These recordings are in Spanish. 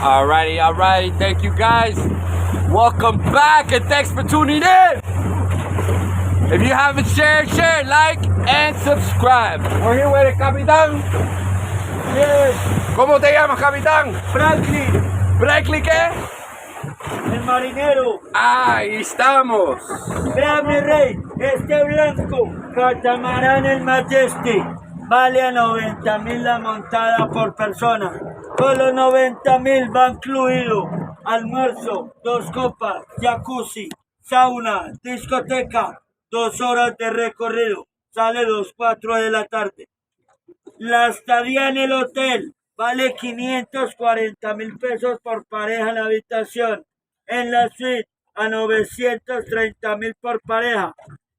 Alrighty. Thank you guys. Welcome back and thanks for tuning in. If you haven't shared, like, and subscribe. We're here with el capitán. Yes. ¿Cómo te llamas, capitán? Franklin, ¿Franklin qué? el marinero. Ahí estamos. Vea mi rey, este blanco, catamarán el Majestic, vale a 90.000 la montada por persona. Con los 90.000 va incluido almuerzo, 2 copas, jacuzzi, sauna, discoteca, 2 horas de recorrido. Sale 4 de la tarde. La estadía en el hotel vale 540.000 pesos por pareja en la habitación. En la suite a 930.000 por pareja.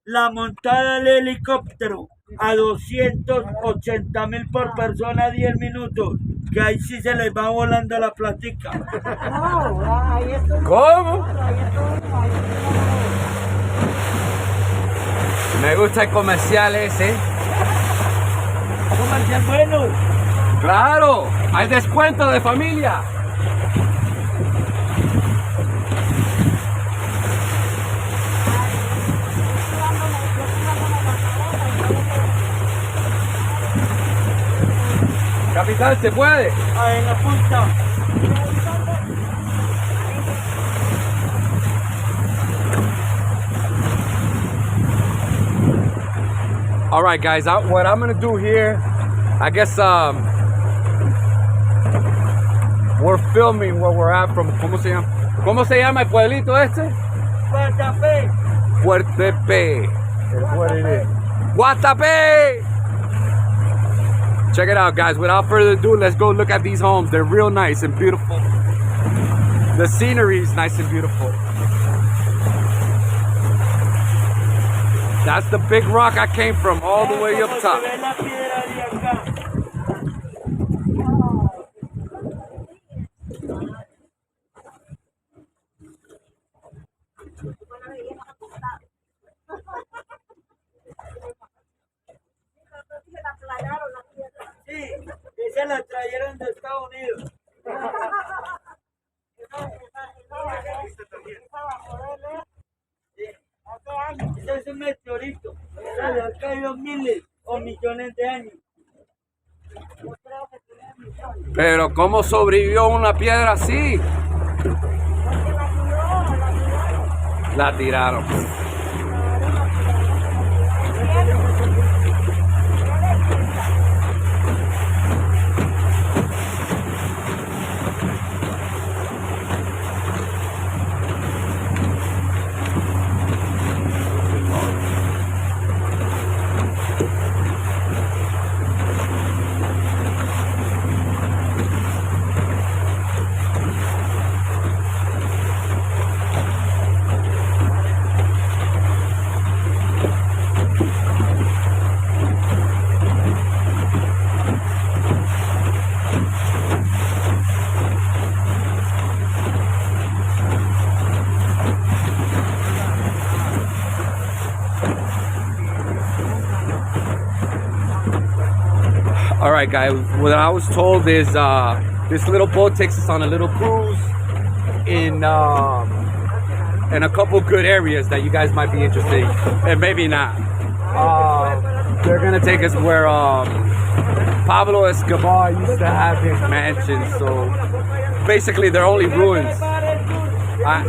La montada del helicóptero a 280.000 por persona 10 minutos. Que ahí sí se les va volando la platica. ¿Cómo? Me gusta el comercial ese. Comercial bueno. Claro, hay descuento de familia. Capitán, ¿se puede? Ahí en la punta. All right, guys. What I'm gonna do here, I guess, we're filming where we're at from. ¿Cómo se llama el pueblito este? Guatape. Guatape. Is what it is. Guatape. Check it out, guys. Without further ado, let's go look at these homes. They're real nice and beautiful. The scenery is nice and beautiful. That's the big rock I came from, all the way up top. Sí, esa la trajeron de Estados Unidos. Ese es un meteorito. Le han caído miles o millones de años. Pero ¿cómo sobrevivió una piedra así? La tiraron. All right, guys, what I was told is this little boat takes us on a little cruise in a couple good areas that you guys might be interested in, and maybe not. They're gonna take us where Pablo Escobar used to have his mansion, so basically they're only ruins. I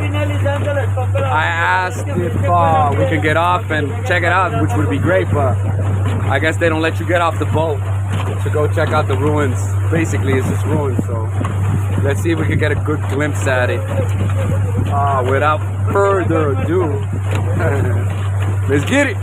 asked if we could get off and check it out, which would be great, but I guess they don't let you get off the boat to go check out the ruins. Basically, it's just ruins, so let's see if we can get a good glimpse at it. Without further ado, let's get it.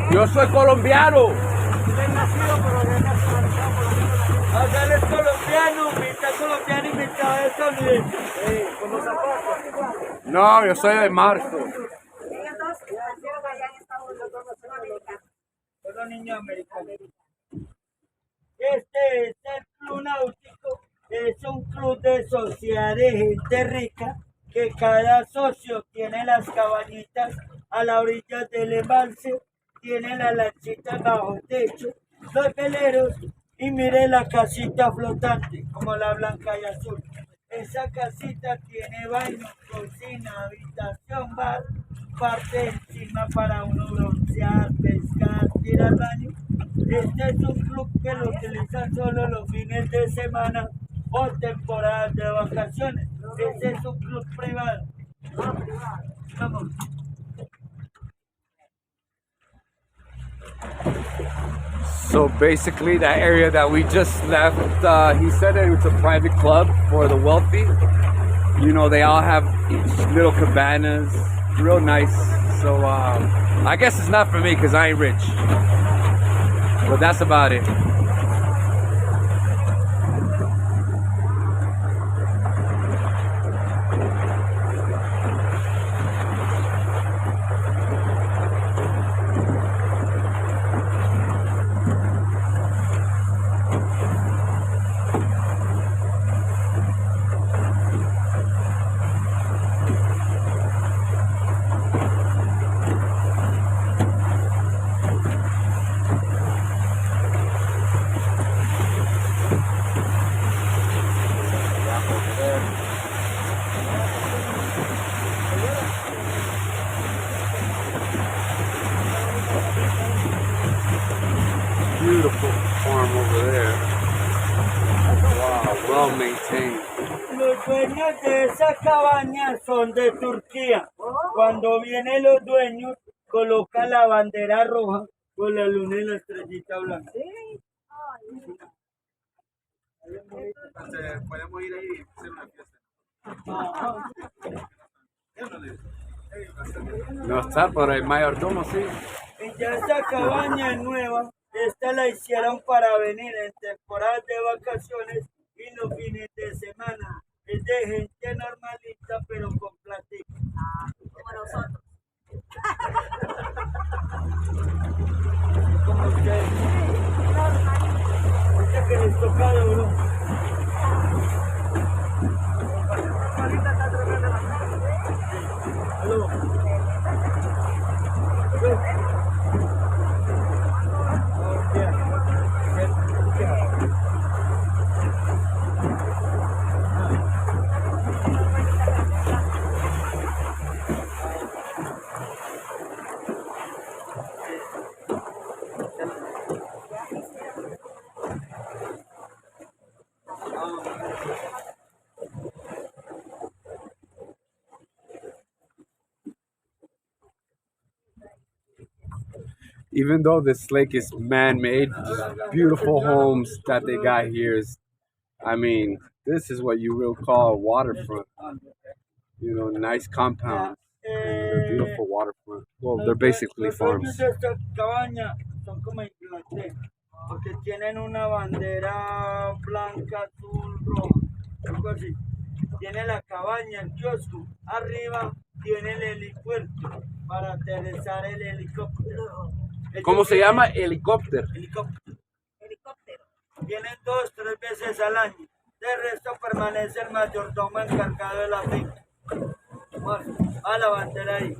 Yo soy colombiano. Acá él es colombiano, mitad colombiano y mitad estadounidense. Con los zapatos. No, yo soy de marzo. Ellos dos nacieron allá en Estados Unidos. sueño americano. Este es el club náutico, es un club de sociedad de gente rica que cada socio tiene las cabañitas a la orilla del embalse, tiene las lanchitas bajo techo, los veleros y mire la casita flotante como la blanca y azul. Esa casita tiene baño, cocina, habitación, bar, parte encima para uno broncear, pescar, ir al baño. Este es un club que lo utilizan solo los fines de semana o temporadas de vacaciones. Este es un club privado. Vamos. So basically, that area that we just left, he said that it's a private club for the wealthy. You know, they all have little cabanas, real nice. So I guess it's not for me because I ain't rich. But that's about it. Beautiful farm over there. Wow, well maintained. Los dueños de esa cabaña son de Turquía. Cuando vienen los dueños, colocan la bandera roja con la luna y la estrellita blanca. Podemos ir ahí y hacer una fiesta. No está, pero el mayordomo sí. Y ya esta cabaña es nueva. Esta la hicieron para venir en temporadas de vacaciones y los fines de semana. Es de gente normalita, pero con platica. Como nosotros. Como ustedes. Ahorita que les toca duro. Aló. Even though this lake is man-made, beautiful homes that they got here is, I mean, this is what you will call a waterfront. You know, nice compounds. They're beautiful waterfront. Well, they're basically Los dueños farms. de esta cabaña son como Inglaterra, porque tienen una bandera blanca, azul, roja, algo así. Tiene la cabaña, el kiosco, arriba tiene el helipuerto para aterrizar el helicóptero. ¿Cómo se llama? Helicóptero. Helicóptero. Helicóptero. Vienen 2, 3 veces al año. De resto permanece el mayordomo encargado de la finca. A la bandera ahí.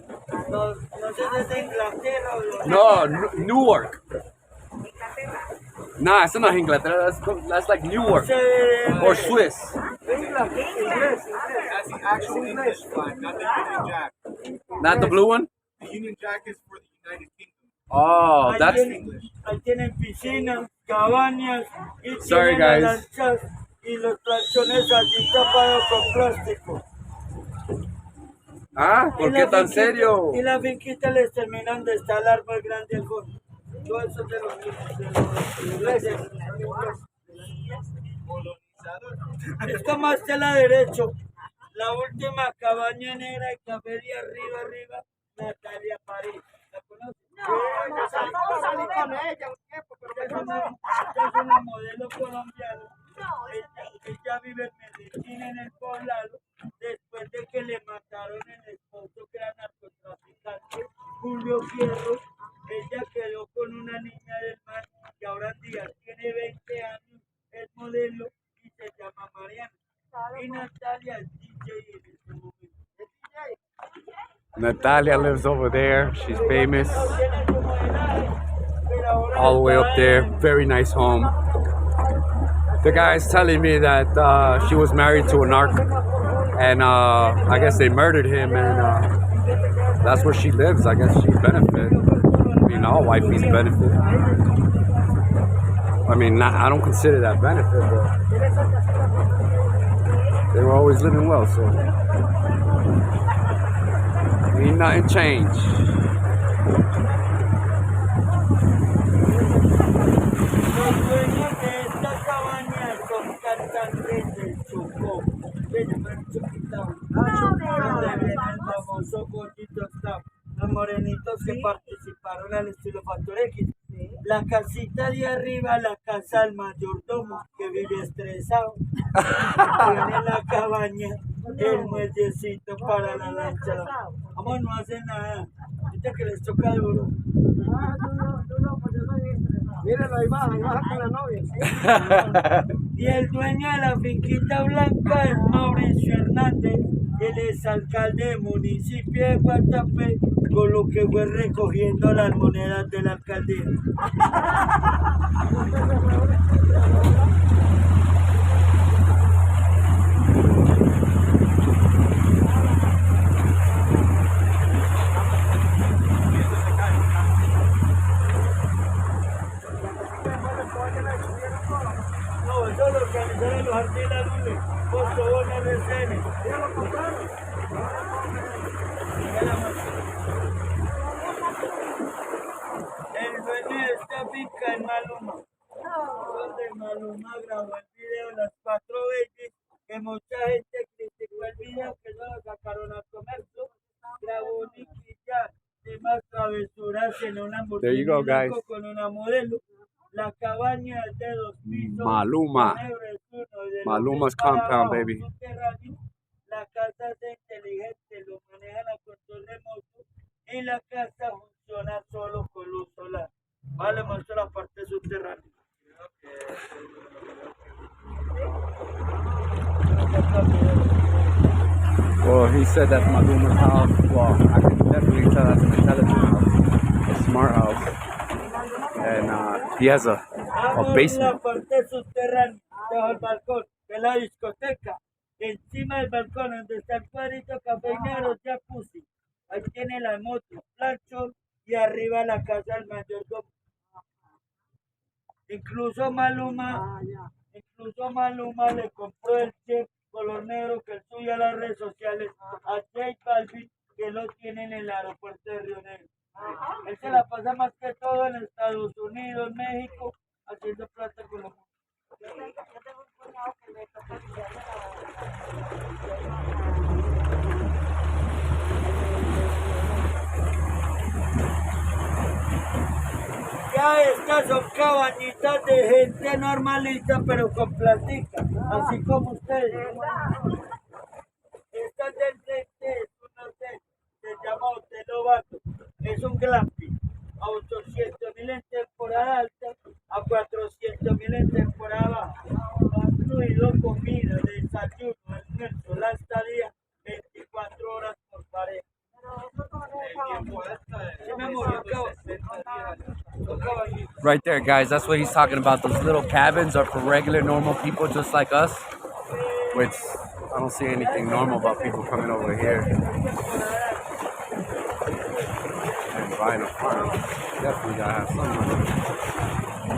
No sé si es de Inglaterra o de... No, Newark. Inglaterra. Nah, it's not Inglaterra. That's like Newark or Swiss. Inglés. That's the actual English flag, not the Union Jack. Not the blue one. The Union Jack is for the United Kingdom. Oh, Ahí that's ahí tienen piscinas, cabañas y Sorry, tienen guys. las lanchas y los planchones allí tapados con plástico. ah. ¿Por Y qué la tan finquita- serio? Y la finquita les terminan de estar el árbol grande al fondo. Todo eso de los ingleses. Es como hasta la derecho. La última cabaña negra y café de arriba, Natalia París. ¿La conoces? No salí con ella un tiempo, Ella es una modelo colombiana. no, Ella vive en Medellín, en el poblado, después de que le mataron el esposo que era narcotraficante, Julio Fierro. Ella quedó con una una niña del mar que ahora en día tiene 20 años, es modelo y se llama Mariana. Y Natalia es DJ en este momento. ¿Es DJ? Natalia lives over there. She's famous. Tiene su modelaje, pero ahora All the way up está there. en- Very nice home. The guy's telling me that she was married to a narc, and I guess they murdered him, and that's where she lives. I guess she benefit. I mean, all wifeys benefit. I mean, I don't consider that benefit, but they were always living well, so ain't nothing changed. Los dueños de esta cabaña son cantantes del Chocó, se llaman Choquitao, donde viene el famoso Gordito Stop, los morenitos que participaron al estilo Factor X. La casita de arriba, la casa del mayordomo, que vive estresado. Tiene la cabaña, el muellecito para la lancha. Vamos, no hacen nada. Ahorita que les toca duro. Mírenlo, ahí baja con la novia. Y el dueño de la finquita blanca es Mauricio Hernández, el exalcalde del municipio de Guatape, con lo que fue recogiendo las monedas de la alcaldía. No, eso lo organizaron los artistas lunes, por favor, no RCN. El dueño de esta finca es Maluma. Donde Maluma grabó el video Las 4 Babies, que mucha gente criticó el video, que no lo sacaron al comercio. Grabó Nicky Jam, de más travesuras en una There you go, guys. con una modelo. La cabaña es de 2 pisos. Maluma. con euros uno, y de los Maluma's pies para compound, abajo, baby. subterráneo. La casa es inteligente, lo manejan a control remoto y la casa funciona solo con luz solar. Vale, muestro la parte subterránea. Well, he said that's Maluma's house. Well, I can definitely tell that's an intelligent house, a smart house. And he has a Vamos basement. la parte subterránea, debajo del balcón, de la discoteca. Encima del balcón, donde está el cuadrito cafeinero, jacuzzi. Ahí tiene la moto, plancho y arriba la casa del mayordomo. Incluso Maluma le compró el chip color negro que él sube a las redes sociales a J Balvin, que lo tiene en el aeropuerto de Río Negro. Él se la pasa más que todo en Estados Unidos, México, haciendo plata con los... Ya estas son cabañitas de gente normalita, pero con platica, así como ustedes. Esta del frente es un hotel, se llama Hotel Ovato, es un glamping, a 800.000 en temporada alta, a 400.000 en temporada baja. Ha incluido comida, desayuno, almuerzo, la estadía, 24 horas por pareja. Sí, mi amor, Right there, guys. That's what he's talking about. Those little cabins are for regular, normal people just like us. Which I don't see anything normal about people coming over here and buying a farm. Definitely gotta have some money.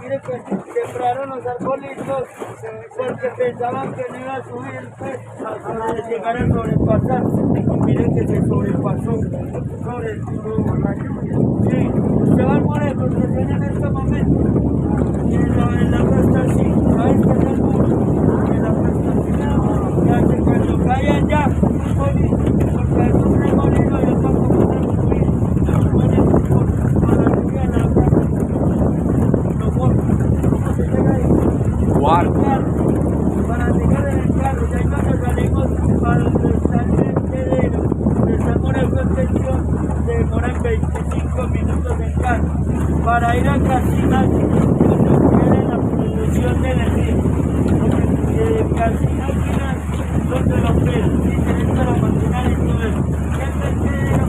Mire que sembraron los arbolitos porque pensaban que no iba a subir, pues, hasta que llegaron a sobrepasarse. Miren que se sobrepasó sobre el sí, usted va al muro de construcción en este momento y el agua está así, ¿sabes qué es el muro? El agua está así. barco. Para llegar en el carro, ya cuando salimos para donde está el vertedero, donde estamos en contención, se demoran 25 minutos en carro. Para ir a Casinac, donde quiere la producción de energía. Porque Casinac donde los pelos, directo a la máquina y todo eso. El vertedero,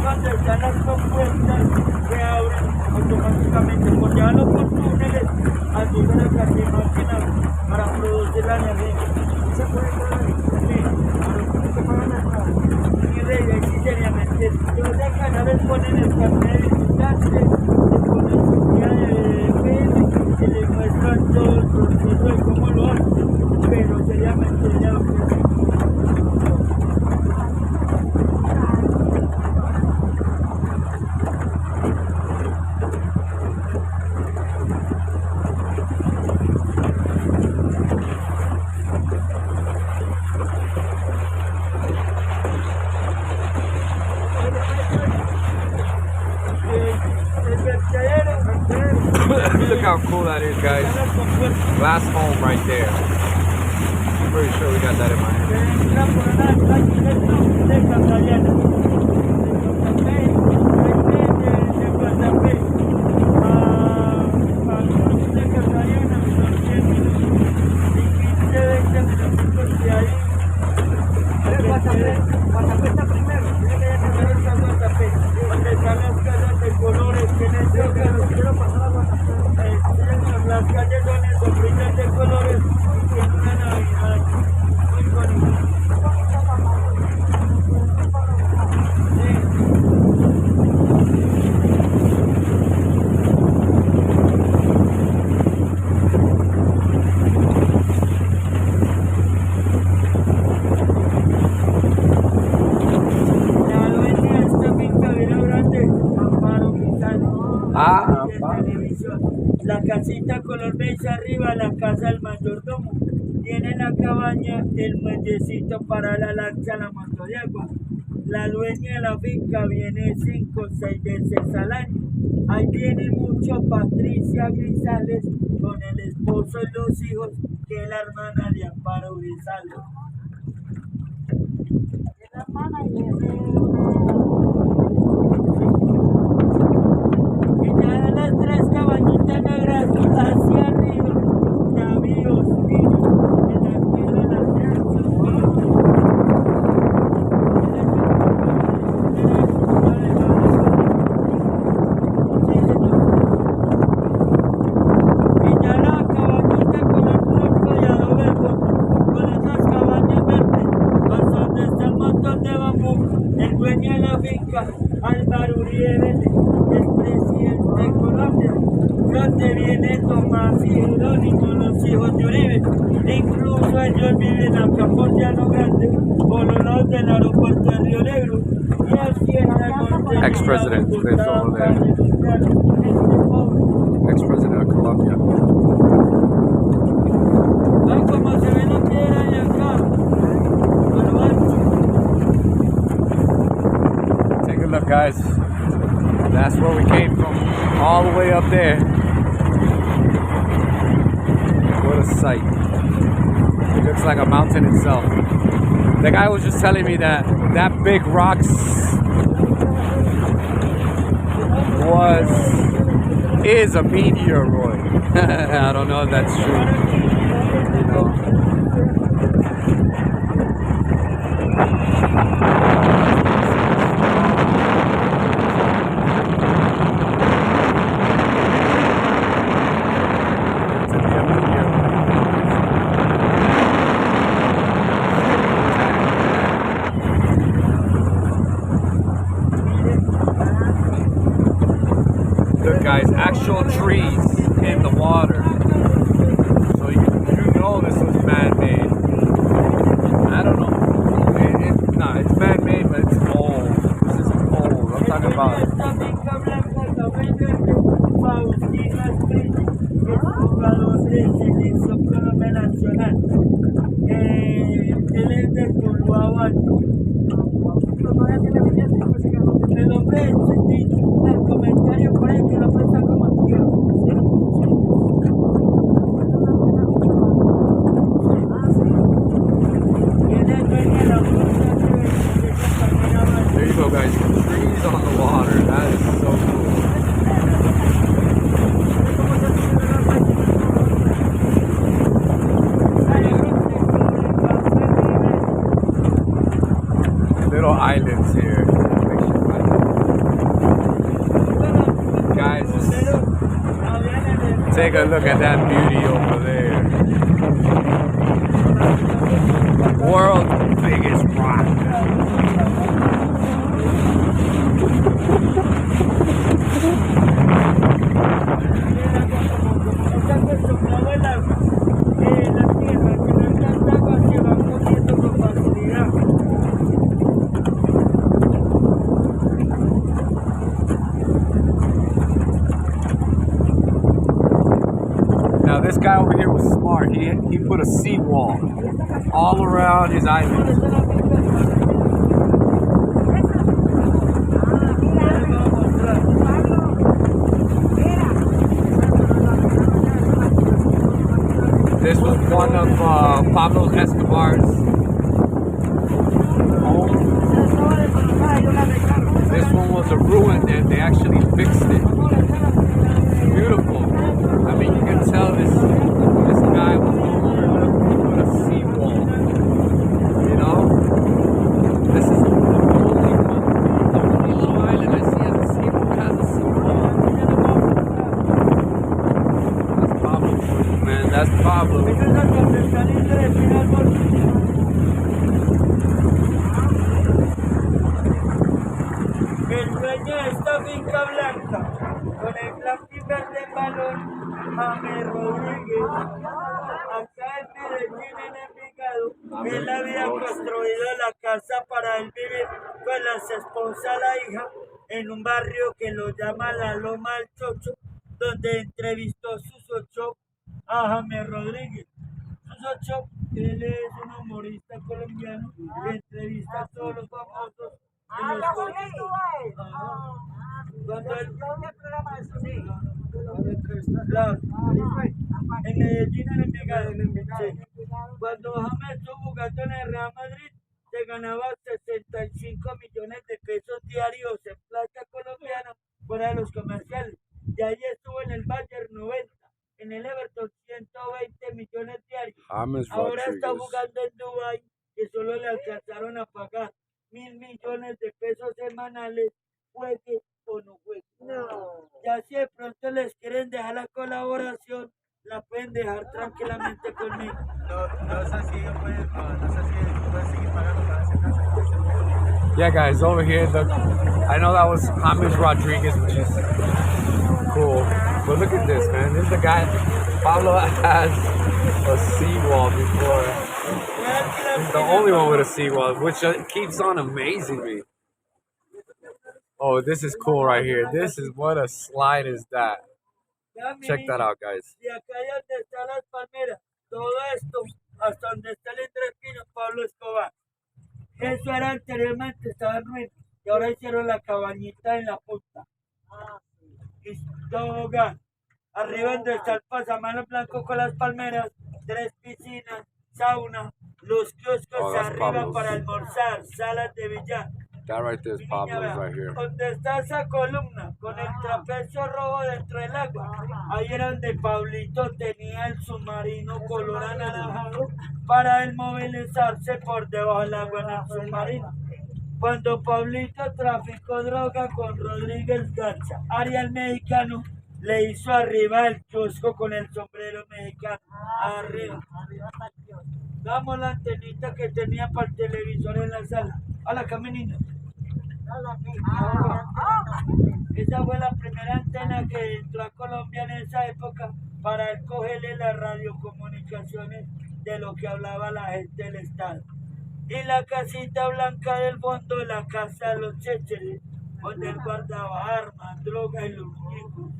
donde están las compuertas que abren automáticamente por llevarlo por túneles al llegar a Casinac para producir la energía. ¿Se puede y rey, aquí sería mentir. Los de acá no les ponen el carnet de visitante, les ponen su guía de PM y les muestran todo el proceso de cómo lo hacen. Pero sería mentir ya lo que Look how cool that is, guys. Glass home right there. I'm pretty sure we got that in my hand. Guatape está primero. Donde están las casas de colores, tienen quiero pasar a Guatape. Las calles son en sombrillas de colores y tienen una Navidad muy bonita. La casita color beige arriba, la casa del mayordomo. Tiene la cabaña, el muellecito para la lancha, la moto de agua. La dueña de la finca viene 5 o 6 veces al año. Ahí viene mucho Patricia Grisales con el esposo y los hijos, que es la hermana de Amparo Grisales. La hermana y Y ya de las 3 cabañitas negras hacia arriba, navíos finos, en la tierra de las y ya la cabañita con el blanco y adobe con esas cabañas verdes, hasta donde está el montón de bambú, el dueño de la finca, Álvaro Uribe, el presidente de Colombia, donde viene Tomás y Jerónimo, los hijos de Uribe. Incluso ellos viven acá por Llano Grande, por los lados del aeropuerto de Río Negro. Y así en la montaña. Ex-president, lives over there. Ex-president of Colombia. Ay, como se ve la piedra de acá. Bueno, Take a look, guys. That's where we came from, all the way up there. What a sight. It looks like a mountain itself. The guy was just telling me that that big rocks is a meteoroid. I don't know if that's true. You know. Look, guys, actual trees in the water. So you know this was man-made. I don't know. No, it's man-made, but it's old. This is old. I'm talking about. Esta finca blanca, café verde, Faustino Esprilla, que es jugador de selección Colombia Nacional. Él es de Tuluá. El hombre el comentario por ahí que lo presta como tío. little islands here. Guys, take a look at that beauty over there. World's biggest rock. Now this guy over here was smart. He put a seawall all around his island. This was one of Pablo Escobar's homes. This one was a ruin and they actually fixed it. Beautiful. I mean, you can tell this guy was overlooking with a seawall. You know? This is the only little island I see has a seawall. That's Pablo, man. That's Pablo. El dueño de esta finca blanca, con el blanco y verde balón, James Rodríguez, acá en Medellín, en Envigado, él había construido la casa para él vivir con las esposas, la hija, en un barrio que lo llama La Loma del Chocho, donde entrevistó Susocho a James Rodríguez. Susocho, él es un humorista colombiano que entrevista a todos los famosos. Cuando él, claro, en Medellín, en Envigado, sí. Cuando James estuvo jugando en el Real Madrid, se ganaba 65 millones de pesos diarios en plata colombiana fuera de los comerciales. De ahí estuvo en el Bayern 90, en el Everton 120 millones diarios. Ahora está jugando en Dubái, que solo le alcanzaron a pagar 1.000 millones de pesos semanales, juegue o no juegue. No. Ya si de pronto les quieren dejar la colaboración, la pueden dejar tranquilamente conmigo. No sé si puedes seguir pagando para esa casa. Yeah, guys, over here, I know that was James Rodriguez, which is cool. But look at this, man. This is the guy. Pablo has a seawall before. He's the only one with a seawall, which keeps on amazing me. Oh, this is cool right here. This is what a slide is that. Check that out, guys. Y acá donde están las palmeras, todo esto, hasta donde está el entrepino, Pablo Escobar. Eso era anteriormente, estaba en ruinas, y ahora hicieron la cabañita en la punta. Y todo hogar. Arriba donde está el pasamanos blanco con las palmeras, 3 piscinas, sauna, los kioscos arriba Pablo's. para almorzar, salas de billar. That right there is Pablo's right here. Donde está esa columna con el trapecio rojo dentro del agua, ahí era donde Pablito tenía el submarino color anaranjado para él movilizarse por debajo del agua en el submarino. Cuando Pablito traficó droga con Rodríguez Garza, Ariel mexicano, le hizo arriba el kiosco con el sombrero mexicano. Arriba. Damos la antenita que tenía para el televisor en la sala. Hola, caminina. Esa fue la primera antena que entró a Colombia en esa época para él cogerle las radiocomunicaciones de lo que hablaba la gente del Estado. Y la casita blanca del fondo, la casa de los chécheres, donde él guardaba armas, drogas y los muñecos.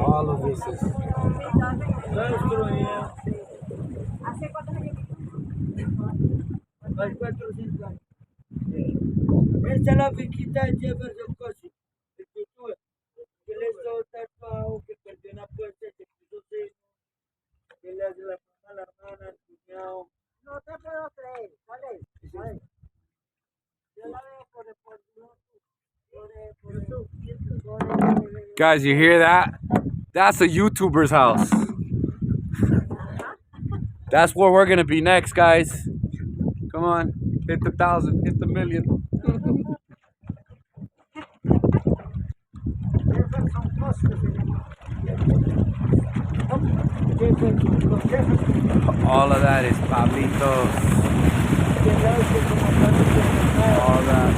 All of this is. ¿Hace cuántos años? Hay 4 o 5 años. Esta es la finquita de Jefferson Cosi, el que tuve. Que él estaba tatuado, que perdió una puerta, se puso seco, que le hace la mamá a la hermana, al cuñado. No te puedo creer. ¿Cuál es? A ver. Yo la veo por YouTube. Guys, you hear that? That's a YouTuber's house. That's where we're gonna be next, guys. Come on, hit the 1,000, hit the million. All of that is Pablitos. All that.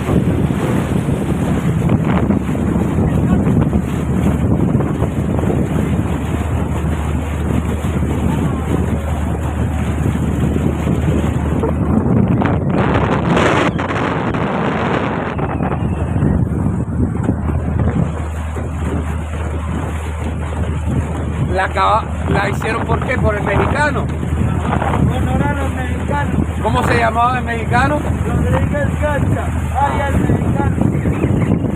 La hicieron ¿por qué? Por el mexicano. Honor a los mexicanos. ¿Cómo se llamaba el mexicano? Rodríguez Gacha, alias mexicano.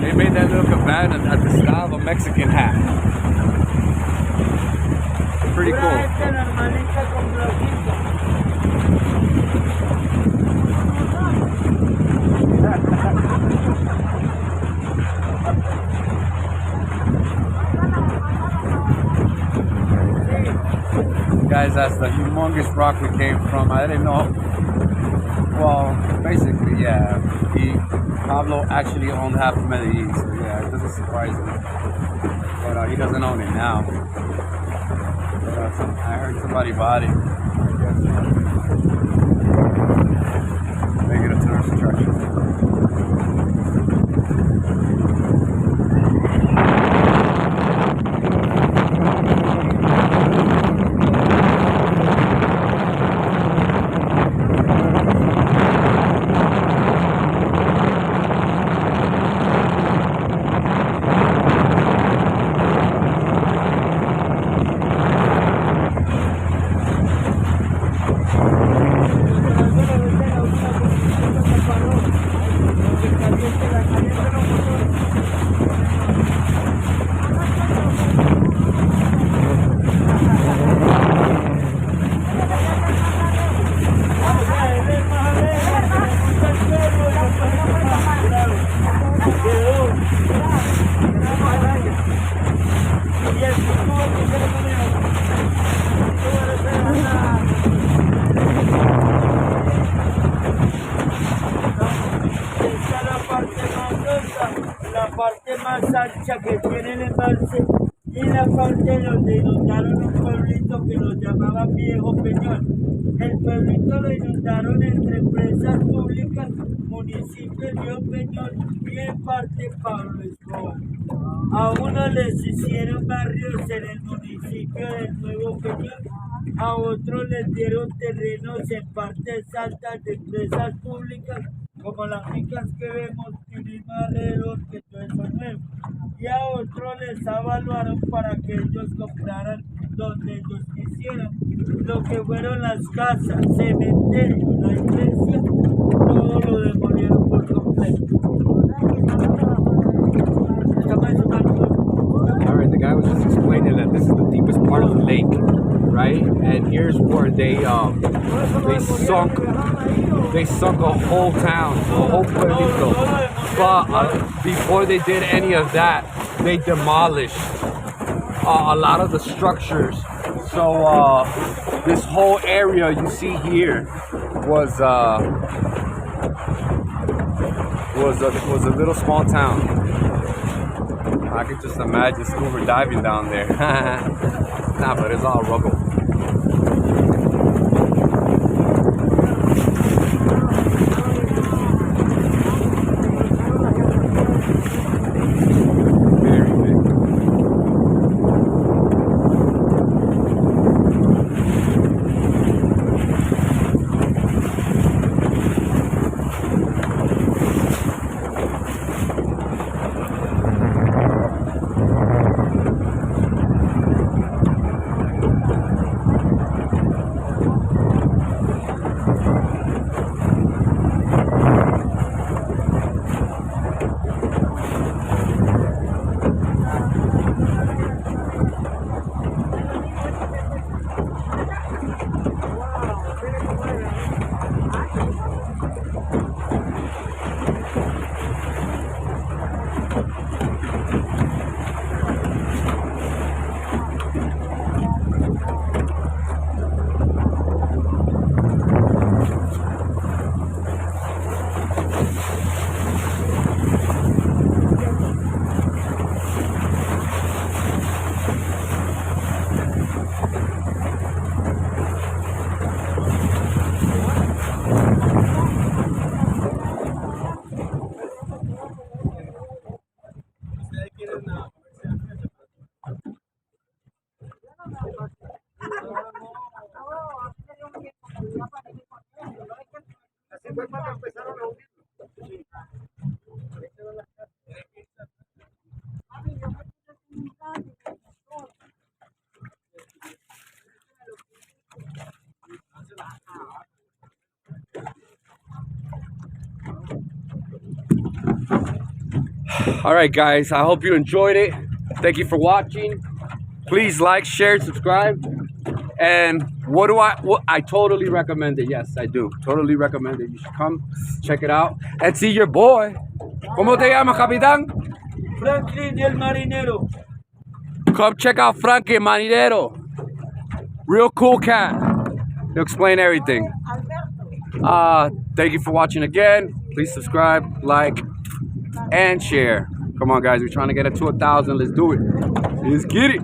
They made that little cabana at the style of a Mexican hat. Pretty Pura cool. gente normalita con blanquita. Guys, that's the humongous rock we came from. I didn't know. Well, basically, yeah. Pablo actually owned half of Medellin, so yeah, it doesn't surprise me. But he doesn't own it now. But, I heard somebody bought it. Make it a tourist attraction. Que tiene el embalse y la parte donde inundaron un pueblito que lo llamaban Viejo Peñón. El pueblito lo inundaron entre empresas públicas, municipio Viejo Peñón y en parte Pablo Escobar. A unos les hicieron barrios en el municipio del Nuevo Peñón, a otros les dieron terrenos en partes altas de empresas públicas, como las fincas que vemos y mismo alrededor, que todo eso es nuevo. Y a otros les avaluaron para que ellos compraran donde ellos quisieran. Lo que fueron las casas, cementerio, la iglesia, todo lo demolieron por completo. Alright, the guy was just explaining that this is the deepest part of the lake, right? And here's where they sunk a whole town, a whole pueblito. But before they did any of that, they demolished a lot of the structures. So this whole area you see here was a little small town. I could just imagine scuba diving down there. Nah, but it's all rubble. All right, guys. I hope you enjoyed it. Thank you for watching. Please like, share, subscribe. And what I totally recommend it. Yes, I do. Totally recommend it. You should come check it out and see your boy. ¿Cómo te llama, capitán? Franklin el Marinero. Come check out Frankie Marinero. Real cool cat. He'll explain everything. Thank you for watching again. Please subscribe, like, and share. Come on, guys. We're trying to get it to 1,000. Let's do it. Let's get it.